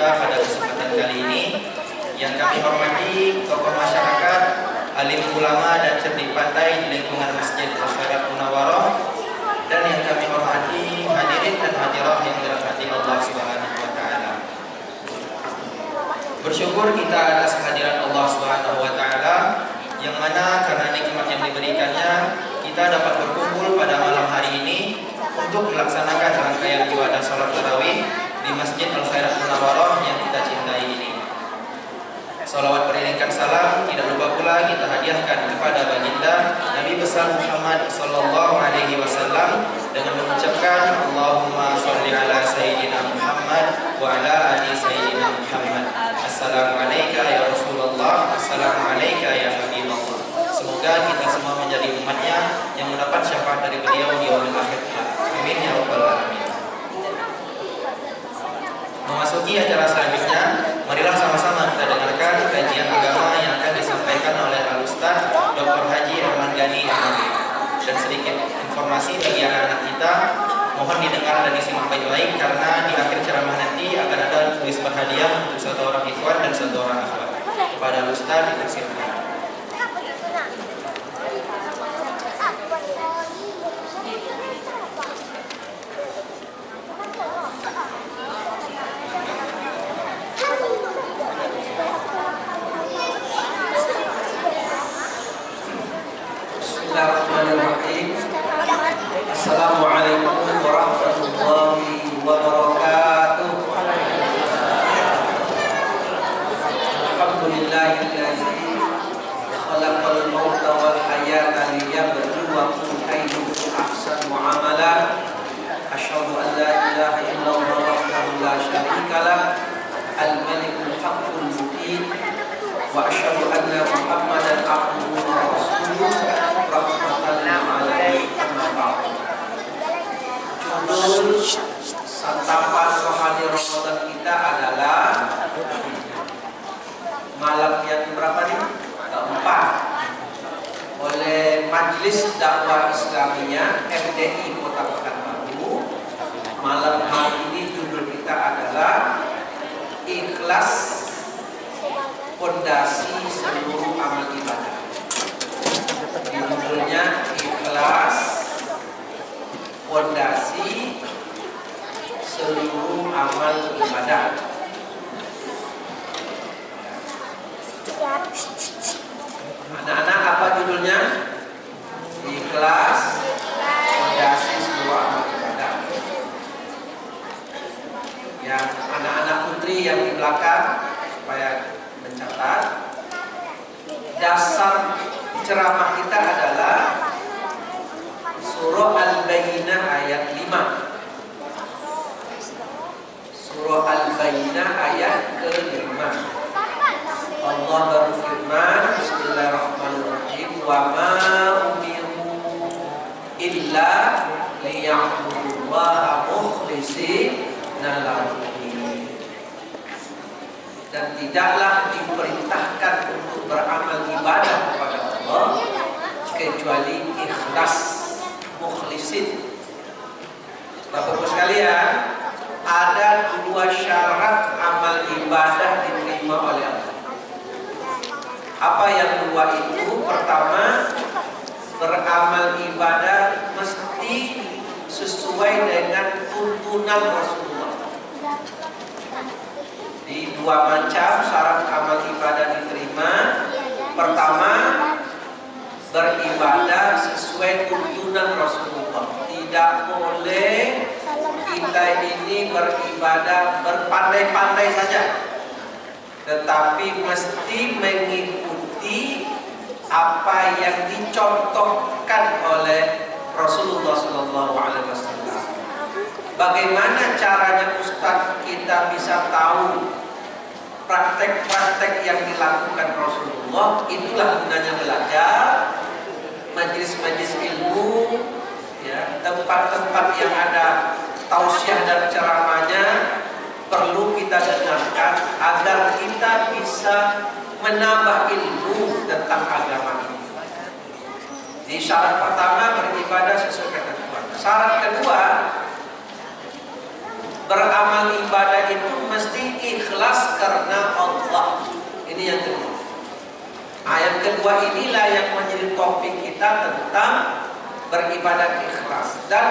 kita pada kesempatan kali ini. Yang kami hormati tokoh masyarakat, alim ulama dan cerdik pandai di lingkungan Masjid Al-Khairat Munawarah, dan yang kami hormati hadirin dan hadirat yang dirahmati Allah Subhanahu wa taala. Bersyukur kita atas kehadiran Allah Subhanahu wa taala yang mana karena nikmat yang diberikannya kita dapat berkumpul pada malam hari ini untuk melaksanakan rangkaian ibadah salat tarawih di Masjid Al-Khairat Munawarah yang kita cintai ini. Salawat beriringkan salam tidak lupa pula kita hadiahkan kepada baginda Nabi besar Muhammad sallallahu alaihi wasallam dengan mengucapkan Allahumma shalli ala sayyidina Muhammad wa ala ali sayyidina Muhammad. Assalamualaikum ya Rasulullah, assalamualaikum ya Habibullah. Semoga kita semua menjadi umatnya yang mendapat syafaat dari beliau di yaumil akhir. Amin ya rabbal alamin. Memasuki acara selanjutnya, marilah sama-sama kita dengarkan kajian agama yang akan disampaikan oleh Al-Ustaz Dr. Haji Rahman Ghani MD. Dan sedikit informasi bagi anak-anak kita, mohon didengar dan disimak baik-baik karena di akhir ceramah nanti akan ada kuis berhadiah untuk satu orang ikhwan dan satu orang akhwat. Kepada Al-Ustaz dipersilakan. Bismillahirrahmanirrahim. Assalamualaikum warahmatullahi wabarakatuh. Alhamdulillahillazi khalaqal mauta wal hayata liyabluwakum ayyukum ahsanu amala. Asyhadu an la ilaha illallah wahdahu la syarikalah, al-malikul haqqul mubin, wa asyhadu anna Muhammadan abduhu wa rasuluh. Judul santapan rohani Ramadan kita adalah malam yang berapa nih? Keempat, oleh Majelis Dakwah Islamiyah MDI Kota Pekanbaru. Malam hari ini judul kita adalah Ikhlas, Fondasi Seluruh Amal Ibadah. Judulnya Ikhlas, Fondasi Seluruh Amal Ibadah. Anak-anak, apa judulnya? Ikhlas, Fondasi Seluruh Amal Ibadah. Yang anak-anak putri yang di belakang supaya mencatat, dasar ceramah kita adalah Surah Al-Bayyinah ayat 5. Surah Al-Bayyinah ayat ke-5. Allah berfirman, Bismillahirrahmanirrahim, wa ma umiru illa liya'budullaha mukhlishina lahu-d-din. Dan tidaklah diperintahkan untuk beramal ibadah kepada Allah kecuali ikhlas, mukhlisin. Bapak-bapak sekalian, ada dua syarat amal ibadah diterima oleh Allah. Apa yang dua itu? Pertama, beramal ibadah mesti sesuai dengan tuntunan Rasulullah. Di dua macam syarat amal ibadah diterima. Pertama, beribadah sesuai tuntunan Rasulullah. Tidak boleh kita ini beribadah berpandai-pandai saja, tetapi mesti mengikuti apa yang dicontohkan oleh Rasulullah SAW. Bagaimana caranya Ustaz kita bisa tahu praktek-praktek yang dilakukan Rasulullah? Itulah gunanya belajar, majelis-majelis ilmu, ya, tempat-tempat yang ada tausiah dan ceramahnya perlu kita dengarkan agar kita bisa menambah ilmu tentang agama ini. Di syarat pertama, beribadah sesuai ketentuan. Syarat kedua, beramal ibadah itu mesti ikhlas karena Allah. Ini yang kedua. Ayat kedua inilah yang menjadi topik kita tentang beribadah ikhlas. Dan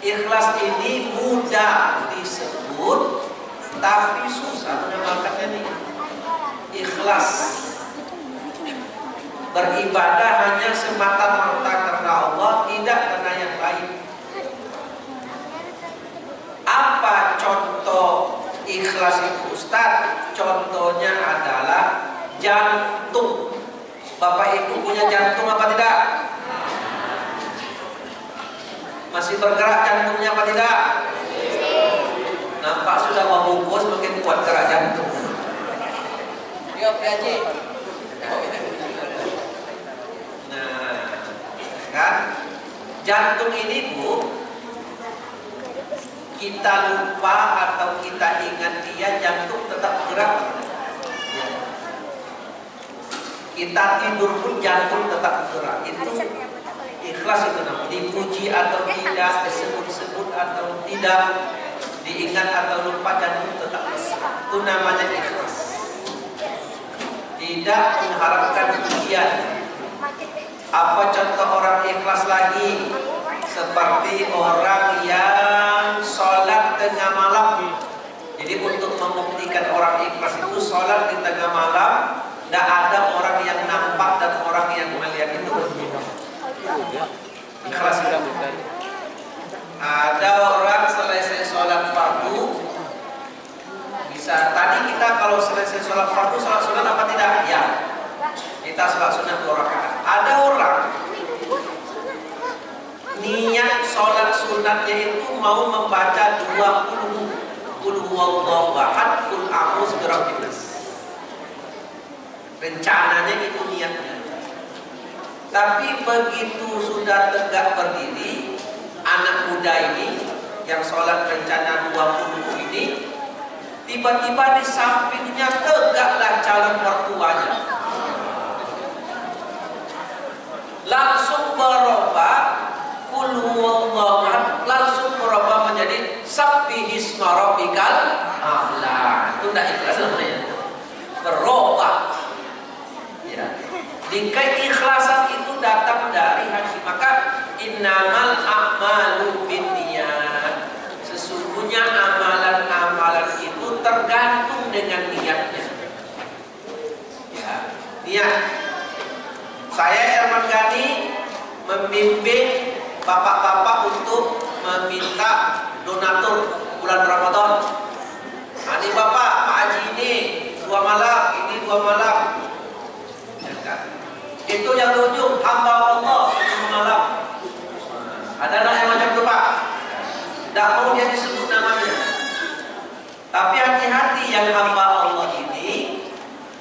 ikhlas ini mudah disebut, tapi susah mengamalkannya nih. Ikhlas beribadah hanya semata-mata karena Allah, tidak karena yang lain. Apa contoh ikhlas itu Ustaz? Contohnya adalah jantung. Bapak Ibu punya jantung apa tidak? Masih bergerak jantungnya apa tidak? Nampak sudah membungkus, makin kuat gerak jantung. Yuk, Haji. Nah, kan? Jantung ini, Bu, kita lupa atau kita ingat dia, jantung tetap bergerak. Kita tidur pun jantung tetap bergerak. Itu ikhlas, itu namanya. Dipuji atau tidak, disebut-sebut atau tidak, diingat atau lupa, jantung tetap bergerak. Itu namanya ikhlas. Tidak mengharapkan pujian. Apa contoh orang ikhlas lagi? Seperti orang yang sholat tengah malam. Jadi untuk membuktikan orang ikhlas itu sholat di tengah malam, tidak ada orang yang nampak dan orang yang melihat itu. Ikhlas itu. Ada orang selesai sholat fardu, bisa tadi kita kalau selesai sholat fardu, sholat sunat apa tidak? Ya, kita sholat sunat 2 rakaat. Ada orang niat sholat sunatnya itu mau membaca 20 qul huwallahu ahad, qul a'udzu birabbin nas. Rencananya itu niatnya. Tapi begitu sudah tegak berdiri, anak muda ini yang sholat rencana 20 ini, tiba-tiba di sampingnya tegaklah calon mertuanya. Langsung berubah, qul huwallahu ahad, langsung berubah menjadi sabbihisma rabbikal a'la. Itu tidak ikhlas namanya. Berubah. Ya. Di keikhlasan itu datang dari hati. Maka innamal a'malu binniyat. Sesungguhnya amalan-amalan itu tergantung dengan niatnya. Ya, niat. Saya Herman Gani membimbing bapak-bapak untuk meminta donatur bulan Ramadan. Ini bapak, Pak Haji ini 2 malam, ini 2 malam. Ya kan? Itu yang ujung hamba Allah 10 malam. Ada anak yang macam itu Pak, tidak mau dia disebut namanya. Tapi hati-hati yang hamba Allah ini,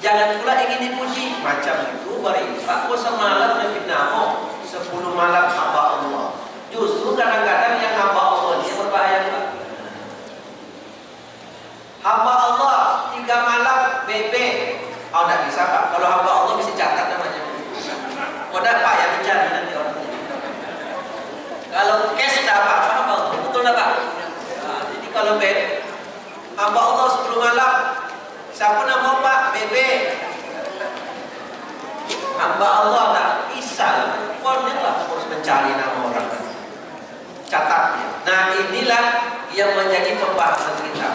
jangan pula ingin dipuji. Macam itu bari Pak, semalam lebih namo 10 malam hamba Allah. Justru kadang-kadang yang hamba Allah ini berbahaya Pak. Hamba Allah 3 malam BB. Oh tidak bisa Pak, kalau hamba Allah bisa catat namanya. Udah Pak yang mencari nanti orang. Kalau cash tidak apa-apa, betul tidak Pak? Nah, jadi kalau hamba Allah 10 malam, siapa nama Pak? BB. Hamba Allah tak bisa. Pokoknya lah harus mencari nama orang. Catatnya. Nah inilah yang menjadi pembahasan kita.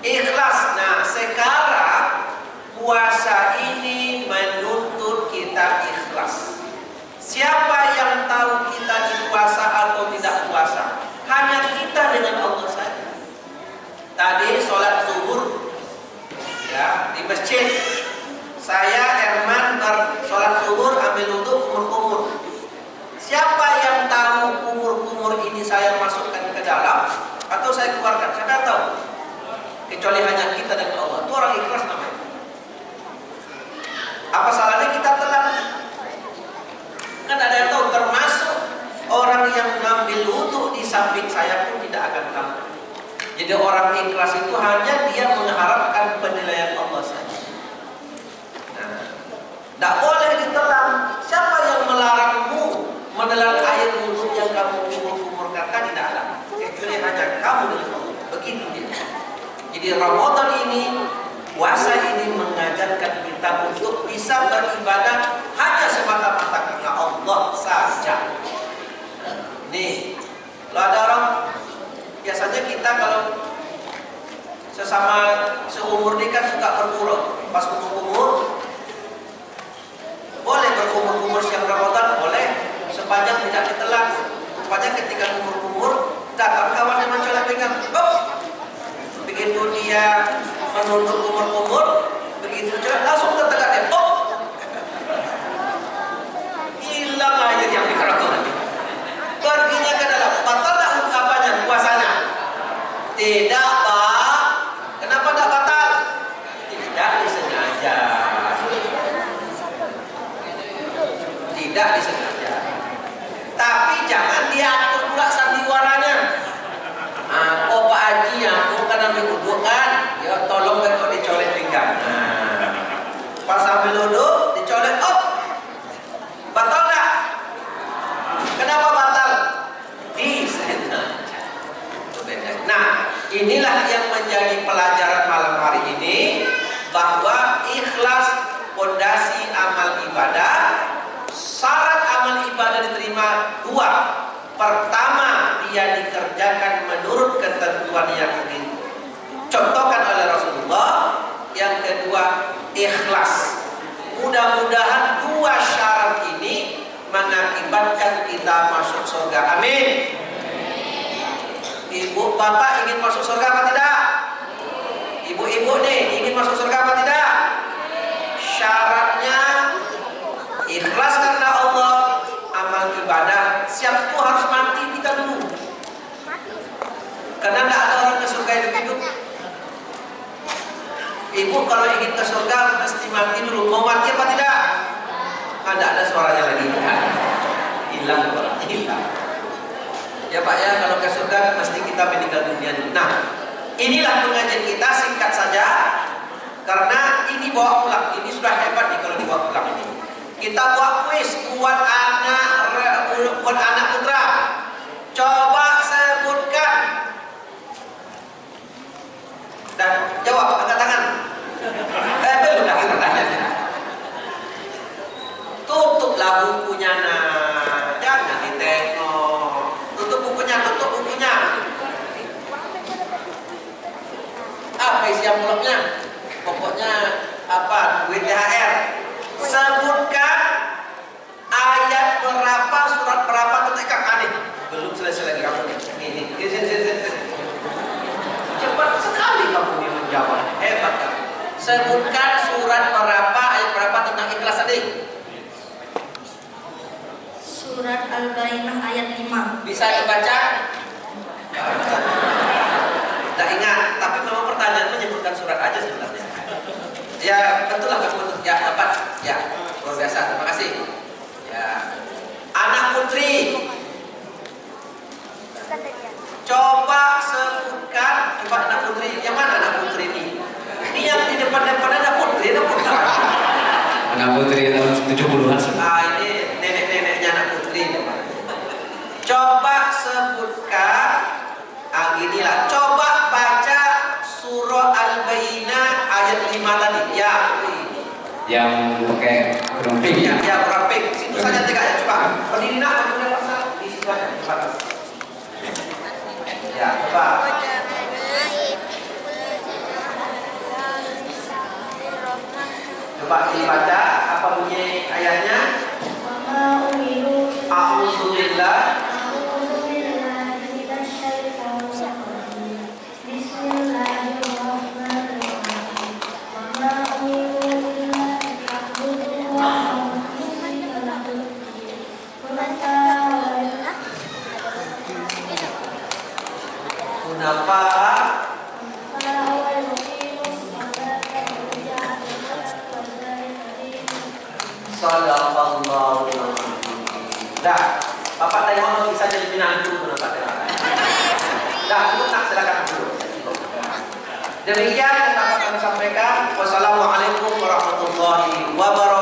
Ikhlas. Nah sekarang puasa ini menuntut kita ikhlas. Siapa yang tahu kita di puasa atau tidak puasa? Hanya kita dengan Allah saja. Tadi sholat zuhur ya di masjid, saya Herman sholat zuhur ambil wudhu kumur-kumur. Siapa yang tahu kumur-kumur ini saya masukkan ke dalam atau saya keluarkan? Saya tidak tahu. Kecuali hanya kita dan Allah. Itu orang ikhlas namanya. Apa salahnya kita telan? Kan ada yang tahu, termasuk orang yang mengambil wudhu di samping saya pun tidak akan tahu. Jadi orang ikhlas itu hanya dia mengharapkan penilaian Allah saja. Nah, tidak boleh ditelan. Siapa yang melarangmu menelan air wudhu yang kamu kumur-kumurkan? Tidak ada. Kecuali hanya kamu dengan Allah. Begitu dia. Jadi Ramadan ini, puasa ini mengajarkan kita untuk bisa beribadah hanya semata-mata karena Allah saja. Nih, kalau ada orang, biasanya kita kalau sesama seumur ini kan suka bergurau. Pas umur-umur boleh berkumur-kumur siang Ramadan, boleh, sepanjang tidak ditelan. Sepanjang ketika umur-umur datang kawan yang mencoba pegang, begitu dia menunduk kumur-kumur, begitu jalan langsung tertegak dia, hilang air yang dikerokok. Perginya ke dalam, batal tak ungkapannya, puasanya? Tidak, Pak. Kenapa tak batal? Tidak disengaja. Tidak disengaja. Tapi jangan diatur pula sandiwaranya. Oh Pak Haji, ya, bukan ambil wudhu kan? Ya tolong betul dicolek pinggang. Pas sambil wudhu dicolek, batal tak? Kenapa batal? Disengaja. Nah, inilah yang menjadi pelajaran malam hari ini, bahwa ikhlas pondasi amal ibadah. Syarat amal ibadah diterima dua. Pertama, dia dikerjakan menurut ketentuan yang dicontohkan oleh Rasulullah. Yang kedua, ikhlas. Mudah-mudahan dua syarat ini mengakibatkan kita masuk surga. Amin. Ibu bapak ingin masuk surga apa tidak? Ibu-ibu nih ingin masuk surga apa tidak? Syaratnya ikhlas karena Allah, amal ibadah. Siap itu harus mati kita dulu. Karena tidak ada orang ke surga hidup-hidup. Ibu kalau ingin ke surga mesti mati dulu. Mau mati apa tidak? Tidak ada suaranya lagi. Hilang, hilang. Ya Pak ya, kalau ke surga mesti kita meninggal dunia dulu. Nah, inilah pengajian kita, singkat saja. Karena ini bawa pulang, ini sudah hebat nih kalau dibawa pulang ini. Kita buat kuis buat anak putra. Coba sebutkan dan jawab, angkat tangan. Belum lagi pertanyaannya. Tutuplah bukunya, nah, jangan ditengok. Tutup bukunya, tutup bukunya. Apa isi amplopnya? Pokoknya apa? Duit THR. Sebutkan ayat berapa, surat berapa tentang aneh. Belum selesai lagi kamu nih. Ini. Cepat sekali kamu ini menjawab. Hebat kamu. Sebutkan surat berapa, ayat berapa tentang ikhlas tadi. Surat Al-Baqarah ayat 5. Bisa dibaca? Tidak ingat, tapi memang pertanyaan menyebutkan surat aja sebenarnya. Ya, betul lah kamu. Ya, dapat. Ya, luar biasa. Terima kasih. Ya. Anak putri. Coba sebutkan, coba anak putri. Yang mana anak putri ini? Ini yang di depan-depan ada putri, ada putri. Anak putri tahun 70-an. Ini nenek-neneknya anak putri. Coba sebutkan. Ginilah. Coba baca surah Al-Baqarah ayat 5 tadi. Ya. Yang pakai kerudung pink. Ya, kurang pink. Situ saja tiga ya, coba. Berdiri nak, berdiri nak. Di situ aja, coba. Ya, coba. Coba dibaca apa bunyi ayatnya? A'udzubillah. Kenapa? Sadaqallahu. Dah, Bapak tanya bisa jadi penantu kenapa? Dah, cukup nak silakan dulu. Demikian yang dapat kami sampaikan. Wassalamualaikum warahmatullahi wabarakatuh.